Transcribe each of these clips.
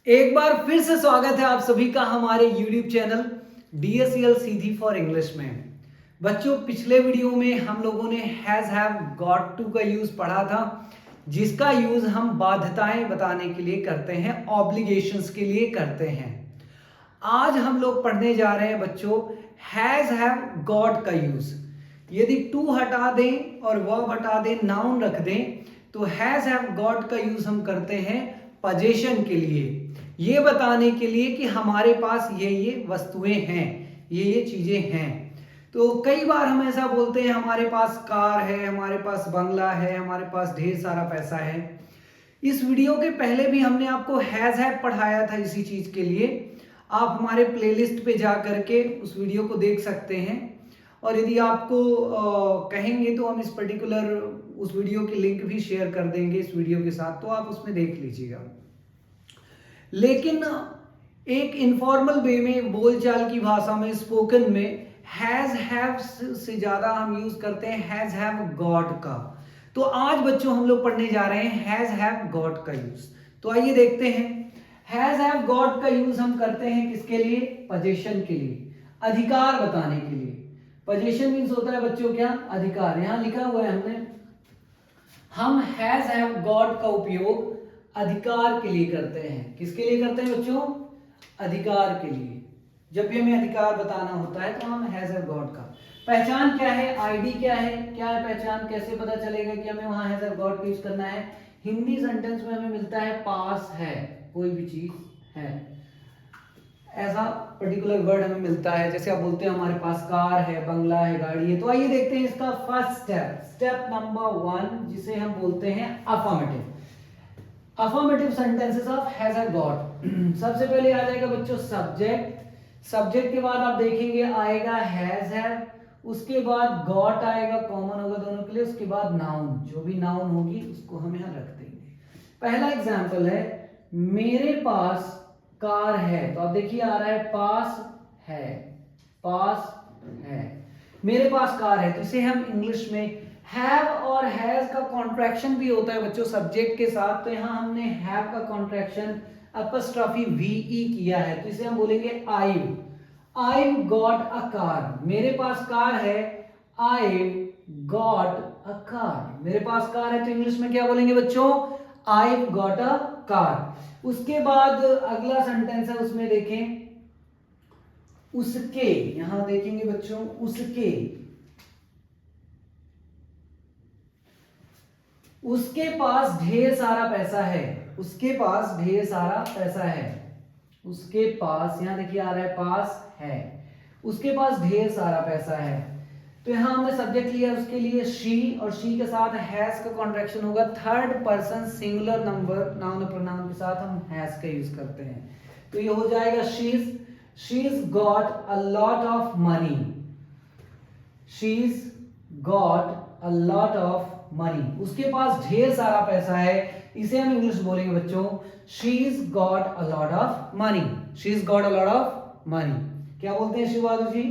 एक बार फिर से स्वागत है आप सभी का हमारे YouTube channel DSEL Sidhi for English में। बच्चों, पिछले वीडियो में हम लोगों ने हैज हैव गॉट टू का यूज पढ़ा था, जिसका यूज हम बाध्यताएं बताने के लिए करते हैं, ऑब्लिगेशंस के लिए करते हैं। आज हम लोग पढ़ने जा रहे हैं बच्चों हैज हैव गॉट का यूज। यदि टू हटा दें और वर्ब हटा दें, नाउन रख दें, तो हैज हैव गॉट का यूज हम करते हैं पोजीशन के लिए, ये बताने के लिए कि हमारे पास ये वस्तुएं हैं, ये चीजें हैं। तो कई बार हम ऐसा बोलते हैं हमारे पास कार है, हमारे पास बंगला है, हमारे पास ढेर सारा पैसा है। इस वीडियो के पहले भी हमने आपको हैज हैव पढ़ाया था इसी चीज के लिए। आप हमारे प्लेलिस्ट पे जा करके उस वीडियो को देख सकते हैं, और यदि आपको कहेंगे तो हम इस पर्टिकुलर उस वीडियो की लिंक भी शेयर कर देंगे इस वीडियो के साथ, तो आप उसमें देख लीजिएगा। लेकिन एक इनफॉर्मल वे में, बोलचाल की भाषा में, स्पोकन में हैज हैव से ज्यादा हम यूज करते हैं हैज हैव गॉट का। तो आज बच्चों हम लोग पढ़ने जा रहे हैं हैज हैव गॉट का यूज। तो आइए देखते हैं। हैज हैव गॉट का यूज हम करते हैं किसके लिए? पोजीशन के लिए, अधिकार बताने के लिए। पोजीशन मीन्स होता है बच्चों क्या? अधिकार। यहां लिखा हुआ है हमने, हम हैज हैव गॉट का उपयोग अधिकार के लिए करते हैं। किसके लिए करते हैं बच्चों? अधिकार के लिए। जब भी हमें अधिकार बताना होता है तो हम हैज हैव गॉट का। पहचान क्या है? आईडी क्या है? क्या है पहचान? कैसे पता चलेगा कि हमें वहां हैज हैव गॉट का यूज करना है? हिंदी सेंटेंस में हमें मिलता है पास है, कोई भी चीज है, ऐसा पर्टिकुलर वर्ड हमें मिलता है। जैसे आप बोलते हैं हमारे पास कार है, बंगला है, गाड़ी है। तो आइए देखते हैं इसका फर्स्ट स्टेप, स्टेप नंबर 1, जिसे हम बोलते हैं affirmative. Affirmative sentences of has have got. सबसे पहले आ जाएगा बच्चों सब्जेक्ट। सब्जेक्ट के बाद आप देखेंगे आएगा हैज हैव, उसके बाद गॉट आएगा, कॉमन होगा दोनों के लिए। उसके बाद नाउन, जो भी नाउन होगी उसको हम यहां रख देंगे। पहला एग्जांपल है मेरे पास कार है, तो आप देखिए आ रहा है पास है, पास है। मेरे पास कार है, तो इसे हम इंग्लिश में हैव और हैज का कॉन्ट्रैक्शन भी होता है बच्चों सब्जेक्ट के साथ। तो यहां हमने हैव का कॉन्ट्रैक्शन अपस्ट्रॉफी वीई किया है, तो इसे हम बोलेंगे I've got a car। मेरे पास कार है, I've got a car। मेरे पास कार है तो इंग्लिश में क्या बोलेंगे बच्चों? I've got a car। उसके बाद अगला सेंटेंस है, उसमें देखें उसके, यहां देखेंगे बच्चों उसके पास ढेर सारा पैसा है। उसके पास ढेर सारा पैसा है। उसके पास, यहां देखिए आ रहा है पास है, उसके पास ढेर सारा पैसा है। तो यहां हमने सब्जेक्ट लिया उसके लिए शी, और शी के साथ हैज का कॉन्ट्रैक्शन होगा third person singular number noun और प्रोनाउन के साथ हम हैज का यूज करते हैं। तो ये हो जाएगा शी's got a lot of money। शी's got a lot of money। उसके पास ढेर सारा पैसा है, इसे हम इंग्लिश बोलेंगे बच्चों शी's got a lot of money। शी's got a lot of money। क्या बोलते हैं शिवालू जी?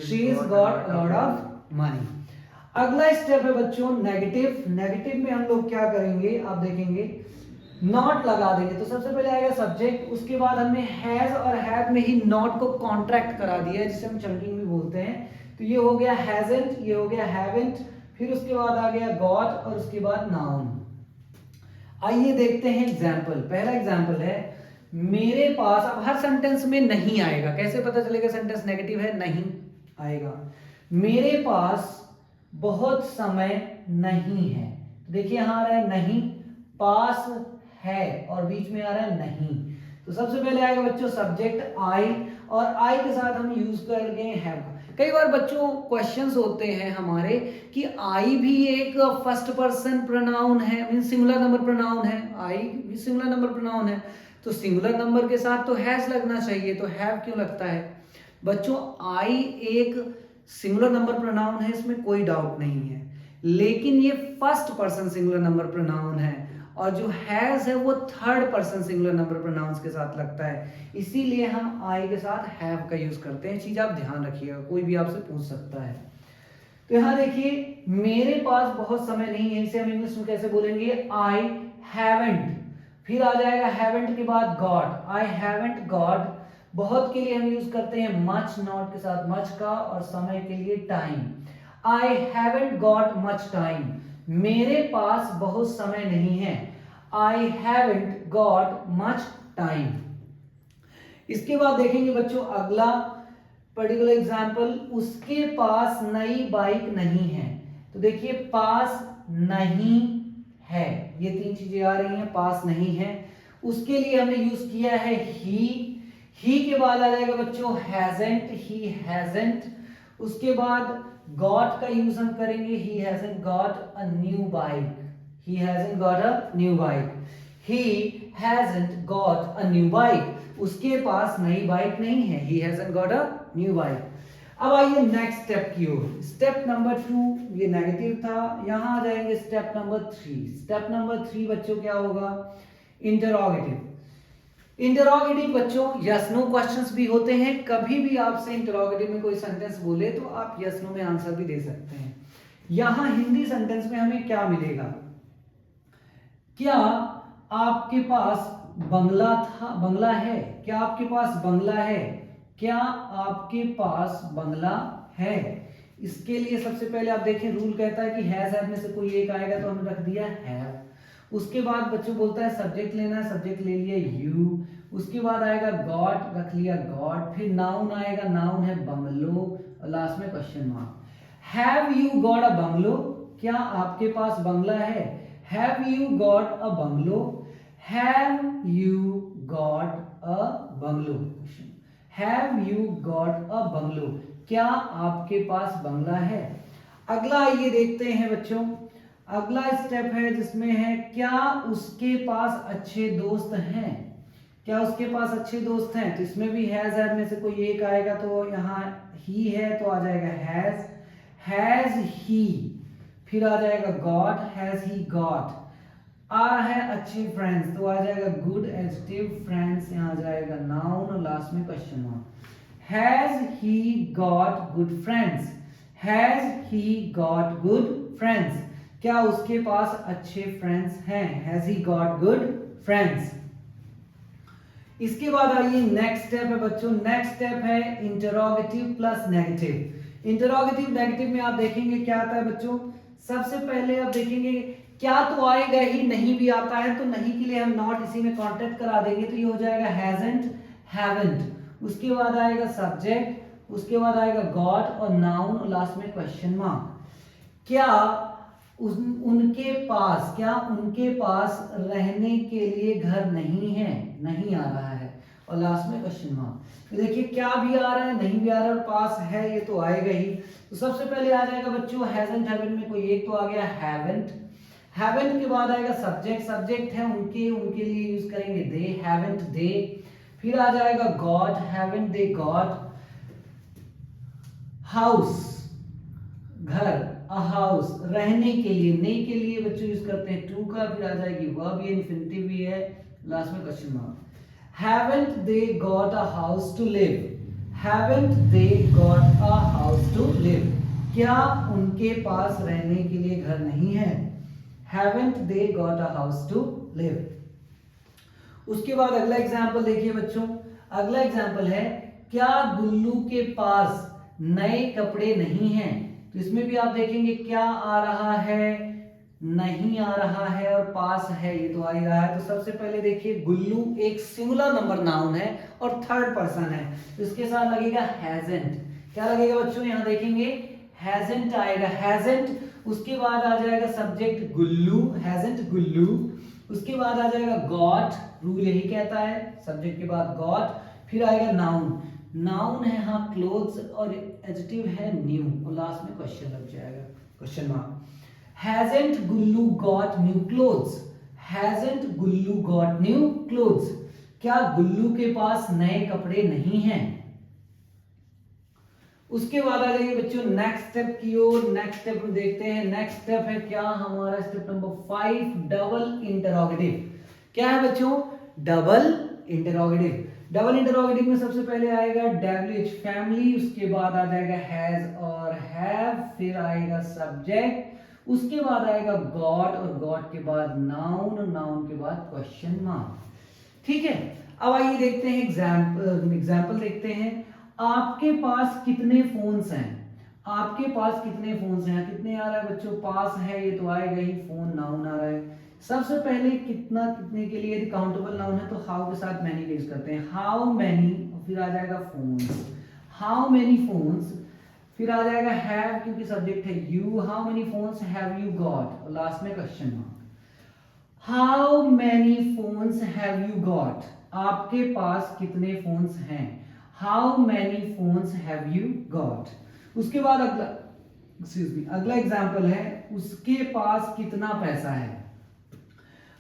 शी's got a lot of money। अगला स्टेप है बच्चों नेगेटिव। नेगेटिव में हम लोग क्या करेंगे आप देखेंगे, नॉट लगा देंगे। तो सबसे पहले आएगा सब्जेक्ट, उसके बाद हमने हैज और हैव में ही नॉट को कॉन्ट्रैक्ट करा दिया है, जिसे हम चंकिंग भी बोलते हैं। तो ये हो गया हैजंट, ये हो गया हैवेंट, फिर उसके बाद आ गया गॉट, और उसके बाद नाउन। आइए देखते हैं एग्जाम्पल। पहला एग्जाम्पल है मेरे पास। अब हर सेंटेंस में नहीं आएगा, कैसे पता चलेगा सेंटेंस नेगेटिव है? नहीं आएगा। मेरे पास बहुत समय नहीं है, देखिए यहां आ रहा है नहीं, पास है और बीच में आ रहा है नहीं। तो सबसे पहले आएगा बच्चों सब्जेक्ट आई, और आई के साथ हम यूज कर गए हैव। कई बार बच्चों क्वेश्चंस होते हैं हमारे कि आई भी एक फर्स्ट पर्सन प्रोनाउन है, मीन सिंगुलर नंबर प्रोनाउन है। आई भी सिंगुलर नंबर प्रोनाउन है, तो सिंगुलर नंबर के साथ तो हैज लगना चाहिए, तो हैव क्यों लगता है? बच्चों आई एक सिंगुलर नंबर प्रोनाउन है, इसमें कोई डाउट नहीं है, लेकिन ये first person singular number pronoun है, और जो हैज है वो third person singular number pronouns के साथ लगता है, इसीलिए हम आई के साथ हैव का यूज करते हैं। चीज आप ध्यान रखिएगा, कोई भी आपसे पूछ सकता है। तो यहां देखिए मेरे पास बहुत समय नहीं है, इसे हम इंग्लिश में कैसे बोलेंगे? I haven't. फिर आ जाएगा हैवेंट के बाद गॉट, आई हैवेंट गॉट। बहुत के लिए हम यूज करते हैं मच, नॉट के साथ मच का, और समय के लिए time. I haven't got much time, मेरे पास बहुत समय नहीं है। I haven't got much time. इसके बाद देखेंगे बच्चों अगला पर्टिकुलर एग्जाम्पल, उसके पास नई बाइक नहीं है। तो देखिए पास नहीं है, ये तीन चीजें आ रही हैं, पास नहीं है। उसके लिए हमने यूज किया है ही के बाद आ जाएगा बच्चों हैजंट, ही हैजंट। उसके बाद गॉट का यूज हम करेंगे, he hasn't got a new bike, he hasn't got a new bike, he hasn't got a new bike, उसके पास नई बाइक नहीं है, he hasn't got a new bike. अब आइए नेक्स्ट स्टेप की ओर, स्टेप नंबर 2, ये नेगेटिव था, यहां आ जाएंगे स्टेप नंबर 3। स्टेप नंबर 3 बच्चों क्या होगा, इंटरोगेटिव। इंटरोगेटिव बच्चों यस नो क्वेश्चंस भी होते हैं, कभी भी आपसे इंटरोगेटिव में कोई सेंटेंस बोले तो आप यस नो में आंसर भी दे सकते हैं। यहां हिंदी सेंटेंस में हमें क्या मिलेगा, क्या आपके पास बंगला था, बंगला है, क्या आपके पास बंगला है, क्या आपके पास बंगला है। इसके लिए सबसे पहले आप देखें रूल कहता है कि हैव में से कोई एक आएगा तो हमने रख दिया हैव। उसके बाद बच्चों बोलता है सब्जेक्ट लेना है, सब्जेक्ट ले लिया यू। उसके बाद आएगा गॉट, रख लिया गॉट। फिर नाउन आएगा, नाउन है बंगलो, और लास्ट में question mark. Have you got a bungalow, क्या आपके पास बंगला है, have you got a bungalow, have you got a bungalow, have you got a bungalow, क्या आपके पास बंगला है। अगला ये देखते हैं बच्चों, अगला स्टेप है जिसमें है क्या उसके पास अच्छे दोस्त हैं, क्या उसके पास अच्छे दोस्त हैं। तो इसमें भी हैज में से कोई एक आएगा, तो यहाँ ही है तो आ जाएगा हैज ही। फिर आ जाएगा गॉट, हैज ही गॉट। आ है अच्छे फ्रेंड्स तो आ जाएगा गुड एडजेक्टिव फ्रेंड्स, यहाँ आ जाएगा नाउन, और लास्ट में question mark. Has he got good friends, has he got good friends, क्या उसके पास अच्छे फ्रेंड्स हैं, has he got good friends. इसके बाद आइए नेक्स्ट स्टेप है बच्चों, नेक्स्ट स्टेप है interrogative plus negative. Interrogative negative में आप देखेंगे क्या आता है बच्चों, सबसे पहले आप देखेंगे क्या तो आएगा ही, नहीं भी आता है तो नहीं के लिए हम नॉट इसी में कॉन्टेक्ट करा देंगे, तो ये हो जाएगा हैजंट हैवंट। उसके बाद आएगा सब्जेक्ट, उसके बाद आएगा गॉट और नाउन, और लास्ट में क्वेश्चन मार्क। क्या उनके पास, क्या उनके पास रहने के लिए घर नहीं है, नहीं आ रहा है, और लास्ट में क्वेश्चन मार्क। तो देखिए क्या भी आ रहा है, नहीं भी आ रहा है, और पास है ये तो आएगा ही। तो सबसे पहले आ जाएगा बच्चों हैजंट हैवेंट में कोई एक तो आ गया हैवेंट। हैवेंट के बाद आएगा सब्जेक्ट, सब्जेक्ट है उनके, उनके लिए यूज करेंगे दे, हैवेंट दे। फिर आ जाएगा गॉड, हैवेंट दे गॉड। हाउस घर, अ हाउस रहने के लिए, ने के लिए बच्चों यूज करते हैं टू का। फिर आ जाएगी वर्ब, ये इंफिनिटिव भी है, लास्ट में question mark. Haven't they got a house to live, haven't they got a house to live, क्या उनके पास रहने के लिए घर नहीं है, haven't they got a house to live. उसके बाद अगला एग्जाम्पल देखिए बच्चों, अगला एग्जाम्पल है क्या गुल्लू के पास नए कपड़े नहीं हैं। तो इसमें भी आप देखेंगे क्या आ रहा है, नहीं आ रहा है, और पास है ये तो आ ही रहा है। तो सबसे पहले देखिए गुल्लू एक सिंगुलर नंबर नाउन है और थर्ड पर्सन है, तो इसके साथ लगेगा हैजंट। क्या लगेगा बच्चों, यहाँ देखेंगे हैजंट आएगा, हैजंट। उसके बाद आ जाएगा सब्जेक्ट गुल्लू, हैजंट गुल्लू। उसके बाद आ जाएगा गॉट, रूल यही कहता है सब्जेक्ट के बाद गॉट। फिर आएगा नाउन, नाउन है हाँ क्लोथ्स, और एडजेक्टिव है न्यू, और लास्ट में क्वेश्चन लग जाएगा, क्वेश्चन मार्क। हैजंट गुल्लू गॉट न्यू क्लोथ्स, हैजंट गुल्लू गॉट न्यू क्लोथ्स, क्या गुल्लू के पास नए कपड़े नहीं हैं। उसके बाद आ जाइए बच्चों नेक्स्ट स्टेप की ओर, नेक्स्ट स्टेप देखते हैं। नेक्स्ट स्टेप है क्या हमारा, स्टेप नंबर 5 डबल इंटरोगेटिव। क्या है बच्चों, डबल इंटरोगेटिव। डबल इंटरोगेटिव में सबसे पहले आएगा WH फैमिली, उसके बाद आ जाएगा हैज और हैव, फिर आएगा सब्जेक्ट, उसके बाद आएगा गॉड और गॉड के बाद नाउन, नाउन के बाद क्वेश्चन मार्क। ठीक है, अब आइए देखते हैं एग्जाम्पल देखते हैं। आपके पास कितने फोन्स हैं? आपके पास कितने फोन्स हैं? कितने आ रहा है बच्चों? पास है, ये तो आएगा ही, फोन नाउन आ रहा है। सबसे पहले कितना, कितने के लिए यदि काउंटेबल नाउन है तो हाउ के साथ मैनी यूज करते हैं। हाउ मैनी, फिर आ जाएगा फोन्स। हाउ मैनी फोन्स, फिर आ जाएगा हैव, क्योंकि सब्जेक्ट है you. How many phones have you got, और लास्ट में question mark. How many phones have you got, आपके पास कितने फोन्स हैं। How many phones have you got. उसके बाद अगला, एक्सक्यूज मी, अगला एग्जाम्पल है, उसके पास कितना पैसा है।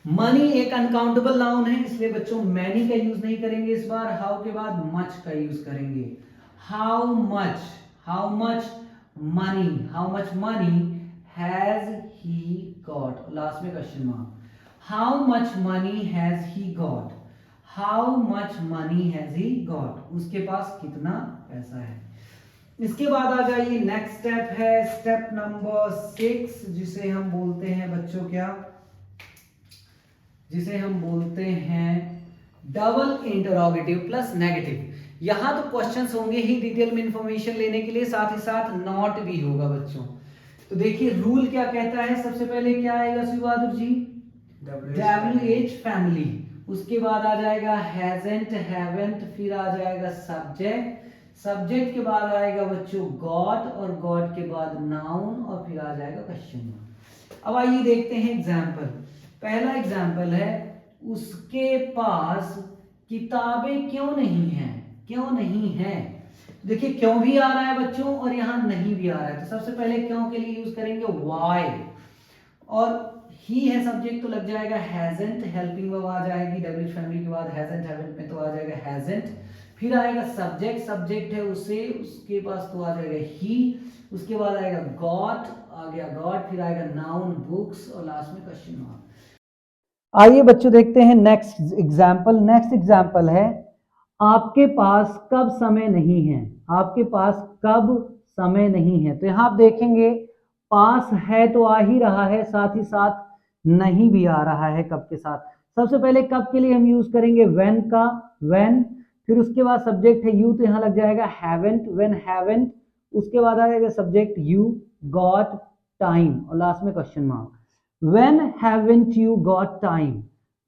मनी एक अनकाउंटेबल नाउन है, इसलिए बच्चों मैनी का यूज नहीं करेंगे इस बार। हाउ के बाद मच का यूज करेंगे। How much, how much money, how much money has he got, last में question mark. How much money has he got, how much money has he got, उसके पास कितना पैसा है। इसके बाद आ जाइए, नेक्स्ट स्टेप है स्टेप नंबर 6, जिसे हम बोलते हैं बच्चों क्या, जिसे हम बोलते हैं डबल इंटरोगेटिव प्लस नेगेटिव। यहां तो क्वेश्चंस होंगे ही डिटेल में इंफॉर्मेशन लेने के लिए, साथ ही साथ नॉट भी होगा बच्चों। तो देखिए रूल क्या कहता है, सबसे पहले क्या आएगा शिव बहादुर जी, WH फैमिली, उसके बाद आ जाएगा हैजंट, हैवेंट, फिर आ जाएगा सब्जेक्ट, सब्जेक्ट के बाद आएगा बच्चों गॉट, और गॉट के बाद नाउन, और फिर आ जाएगा क्वेश्चन मार्क। अब आइए देखते हैं एग्जाम्पल। पहला एग्जाम्पल है, उसके पास किताबें क्यों नहीं हैं। क्यों नहीं है, देखिए क्यों भी आ रहा है बच्चों और यहां नहीं भी आ रहा है, तो सबसे पहले क्यों के लिए यूज करेंगे वाई, और ही है सब्जेक्ट तो लग जाएगा हैजंट, हेल्पिंग वर्ब आ जाएगी डब्ल्यूएच फैमिली के बाद, हैजंट हैवेंट में तो आ जाएगा हैजंट, फिर आएगा सब्जेक्ट, सब्जेक्ट है उसे, उसके पास तो आ जाएगा ही, उसके बाद आएगा गॉट, आ गया गॉट, फिर आएगा नाउन बुक्स, और लास्ट में क्वेश्चन मार्क। आइए बच्चों देखते हैं नेक्स्ट एग्जाम्पल। नेक्स्ट एग्जाम्पल है, आपके पास कब समय नहीं है। आपके पास कब समय नहीं है, तो यहां आप देखेंगे पास है तो आ ही रहा है, साथ ही साथ नहीं भी आ रहा है कब के साथ। सबसे पहले कब के लिए हम यूज करेंगे व्हेन का, व्हेन, फिर उसके बाद सब्जेक्ट है यू, तो यहां लग जाएगा हैवेंट, व्हेन हैवेंट, उसके बाद आएगा सब्जेक्ट यू, गॉट, टाइम, और लास्ट में question mark. When haven't you got time?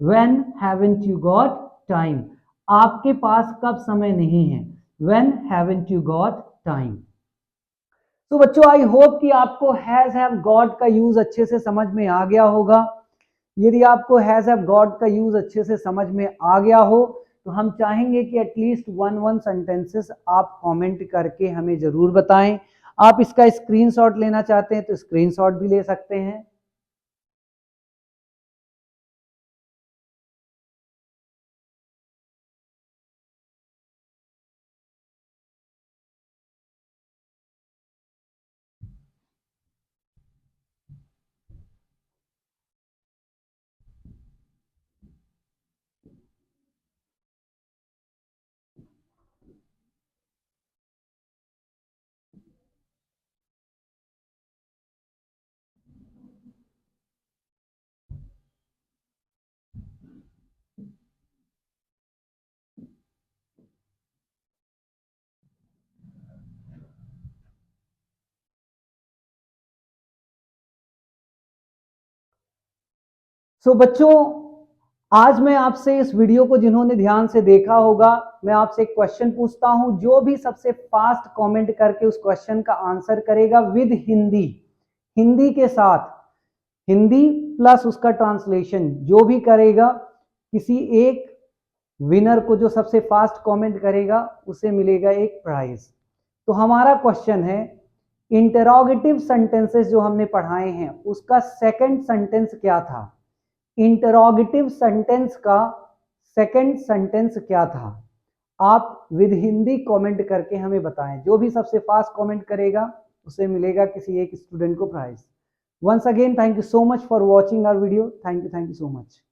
When haven't you got time? आपके पास कब समय नहीं है। When haven't you got time? तो बच्चों आई होप कि आपको हैज हैव गॉट का यूज अच्छे से समझ में आ गया होगा। यदि आपको हैज हैव गॉट का यूज अच्छे से समझ में आ गया हो तो हम चाहेंगे कि एटलीस्ट वन सेंटेंसेस आप कमेंट करके हमें जरूर बताएं। आप इसका स्क्रीनशॉट लेना चाहते हैं तो स्क्रीनशॉट भी ले सकते हैं। बच्चों आज मैं आपसे इस वीडियो को जिन्होंने ध्यान से देखा होगा, मैं आपसे एक क्वेश्चन पूछता हूं, जो भी सबसे फास्ट कमेंट करके उस क्वेश्चन का आंसर करेगा विद हिंदी, हिंदी के साथ, हिंदी प्लस उसका ट्रांसलेशन, जो भी करेगा किसी एक विनर को, जो सबसे फास्ट कमेंट करेगा उसे मिलेगा एक प्राइज। तो हमारा क्वेश्चन है, इंटरोगेटिव सेंटेंसेस जो हमने पढ़ाए हैं उसका सेकंड सेंटेंस क्या था। इंटरोगेटिव सेंटेंस का सेकंड सेंटेंस क्या था। आप विद हिंदी कमेंट करके हमें बताएं, जो भी सबसे फास्ट कमेंट करेगा उसे मिलेगा किसी एक स्टूडेंट को prize. Once again thank you so much for watching our video. Thank you so much.